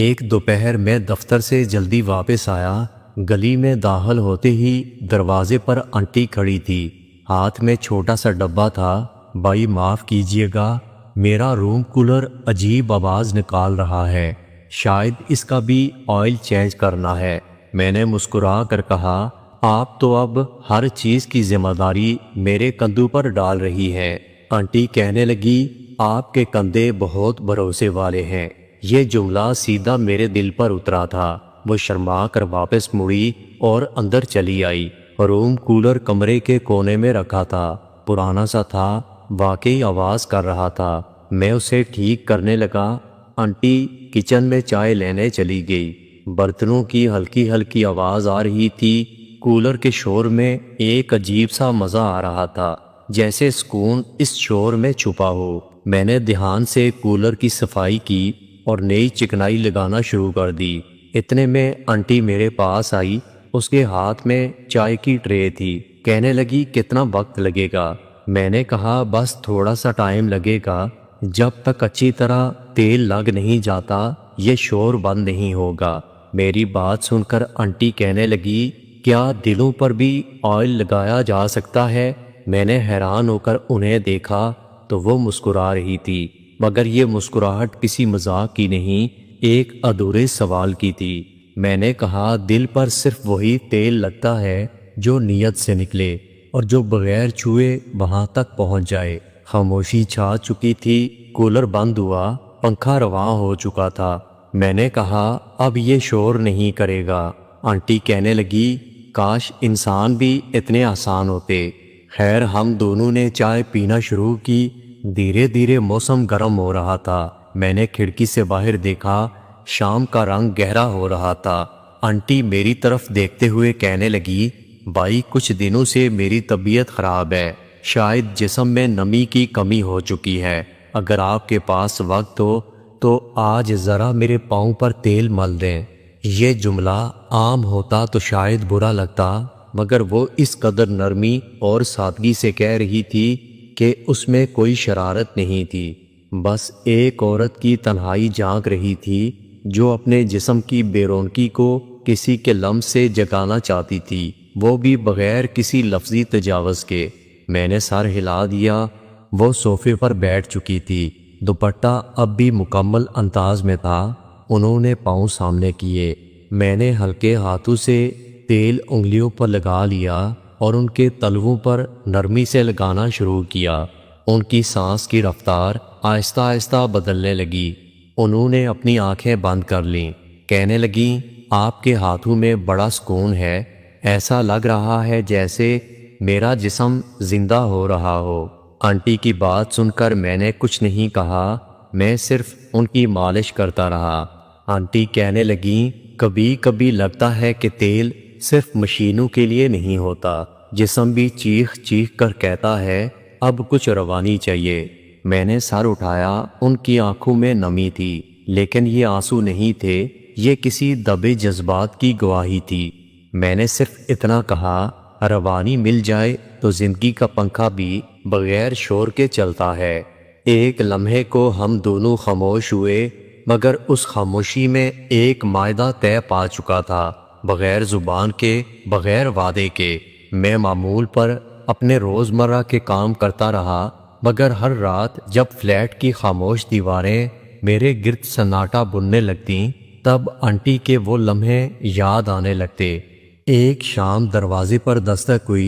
ایک دوپہر میں دفتر سے جلدی واپس آیا۔ گلی میں داخل ہوتے ہی دروازے پر آنٹی کھڑی تھی، ہاتھ میں چھوٹا سا ڈبہ تھا۔ بھائی معاف کیجیے گا، میرا روم کولر عجیب آواز نکال رہا ہے، شاید اس کا بھی آئل چینج کرنا ہے۔ میں نے مسکرا کر کہا، آپ تو اب ہر چیز کی ذمہ داری میرے کندھوں پر ڈال رہی ہیں۔ آنٹی کہنے لگی، آپ کے کندھے بہت بھروسے والے ہیں۔ یہ جملہ سیدھا میرے دل پر اترا تھا۔ وہ شرما کر واپس مڑی اور اندر چلی آئی۔ روم کولر کمرے کے کونے میں رکھا تھا، پرانا سا تھا، واقعی آواز کر رہا تھا۔ میں اسے ٹھیک کرنے لگا۔ آنٹی کچن میں چائے لینے چلی گئی۔ برتنوں کی ہلکی ہلکی آواز آ رہی تھی۔ کولر کے شور میں ایک عجیب سا مزہ آ رہا تھا، جیسے سکون اس شور میں چھپا ہو۔ میں نے دھیان سے کولر کی صفائی کی اور نئی چکنائی لگانا شروع کر دی۔ اتنے میں آنٹی میرے پاس آئی۔ اس کے ہاتھ میں چائے کی ٹرے تھی۔ کہنے لگی، کتنا وقت لگے گا؟ میں نے کہا، بس تھوڑا سا ٹائم لگے گا، جب تک اچھی طرح تیل لگ نہیں جاتا یہ شور بند نہیں ہوگا۔ میری بات سن کر آنٹی کہنے لگی، کیا دلوں پر بھی آئل لگایا جا سکتا ہے؟ میں نے حیران ہو کر انہیں دیکھا تو وہ مسکرا رہی تھی، مگر یہ مسکراہٹ کسی مذاق کی نہیں، ایک ادھورے سوال کی تھی۔ میں نے کہا، دل پر صرف وہی تیل لگتا ہے جو نیت سے نکلے اور جو بغیر چھوئے وہاں تک پہنچ جائے۔ خاموشی چھا چکی تھی۔ کولر بند ہوا، پنکھا رواں ہو چکا تھا۔ میں نے کہا، اب یہ شور نہیں کرے گا۔ آنٹی کہنے لگی، کاش انسان بھی اتنے آسان ہوتے۔ خیر، ہم دونوں نے چائے پینا شروع کی۔ دھیرے دھیرے موسم گرم ہو رہا تھا۔ میں نے کھڑکی سے باہر دیکھا، شام کا رنگ گہرا ہو رہا تھا۔ آنٹی میری طرف دیکھتے ہوئے کہنے لگی، بھائی کچھ دنوں سے میری طبیعت خراب ہے، شاید جسم میں نمی کی کمی ہو چکی ہے۔ اگر آپ کے پاس وقت ہو تو آج ذرا میرے پاؤں پر تیل مل دیں۔ یہ جملہ عام ہوتا تو شاید برا لگتا، مگر وہ اس قدر نرمی اور سادگی سے کہہ رہی تھی کہ اس میں کوئی شرارت نہیں تھی، بس ایک عورت کی تنہائی جھانک رہی تھی جو اپنے جسم کی بے رونقی کو کسی کے لمس سے جگانا چاہتی تھی، وہ بھی بغیر کسی لفظی تجاوز کے۔ میں نے سر ہلا دیا۔ وہ صوفے پر بیٹھ چکی تھی، دوپٹہ اب بھی مکمل انداز میں تھا۔ انہوں نے پاؤں سامنے کیے۔ میں نے ہلکے ہاتھوں سے تیل انگلیوں پر لگا لیا اور ان کے تلووں پر نرمی سے لگانا شروع کیا۔ ان کی سانس کی رفتار آہستہ آہستہ بدلنے لگی۔ انہوں نے اپنی آنکھیں بند کر لیں۔ کہنے لگیں، آپ کے ہاتھوں میں بڑا سکون ہے، ایسا لگ رہا ہے جیسے میرا جسم زندہ ہو رہا ہو۔ آنٹی کی بات سن کر میں نے کچھ نہیں کہا، میں صرف ان کی مالش کرتا رہا۔ آنٹی کہنے لگیں، کبھی کبھی لگتا ہے کہ تیل صرف مشینوں کے لیے نہیں ہوتا، جسم بھی چیخ چیخ کر کہتا ہے، اب کچھ روانی چاہیے۔ میں نے سر اٹھایا۔ ان کی آنکھوں میں نمی تھی، لیکن یہ آنسو نہیں تھے، یہ کسی دبے جذبات کی گواہی تھی۔ میں نے صرف اتنا کہا، روانی مل جائے تو زندگی کا پنکھا بھی بغیر شور کے چلتا ہے۔ ایک لمحے کو ہم دونوں خاموش ہوئے، مگر اس خاموشی میں ایک معاہدہ طے پا چکا تھا، بغیر زبان کے، بغیر وعدے کے۔ میں معمول پر اپنے روزمرہ کے کام کرتا رہا، مگر ہر رات جب فلیٹ کی خاموش دیواریں میرے گرد سناٹا بننے لگتیں، تب آنٹی کے وہ لمحے یاد آنے لگتے۔ ایک شام دروازے پر دستک ہوئی۔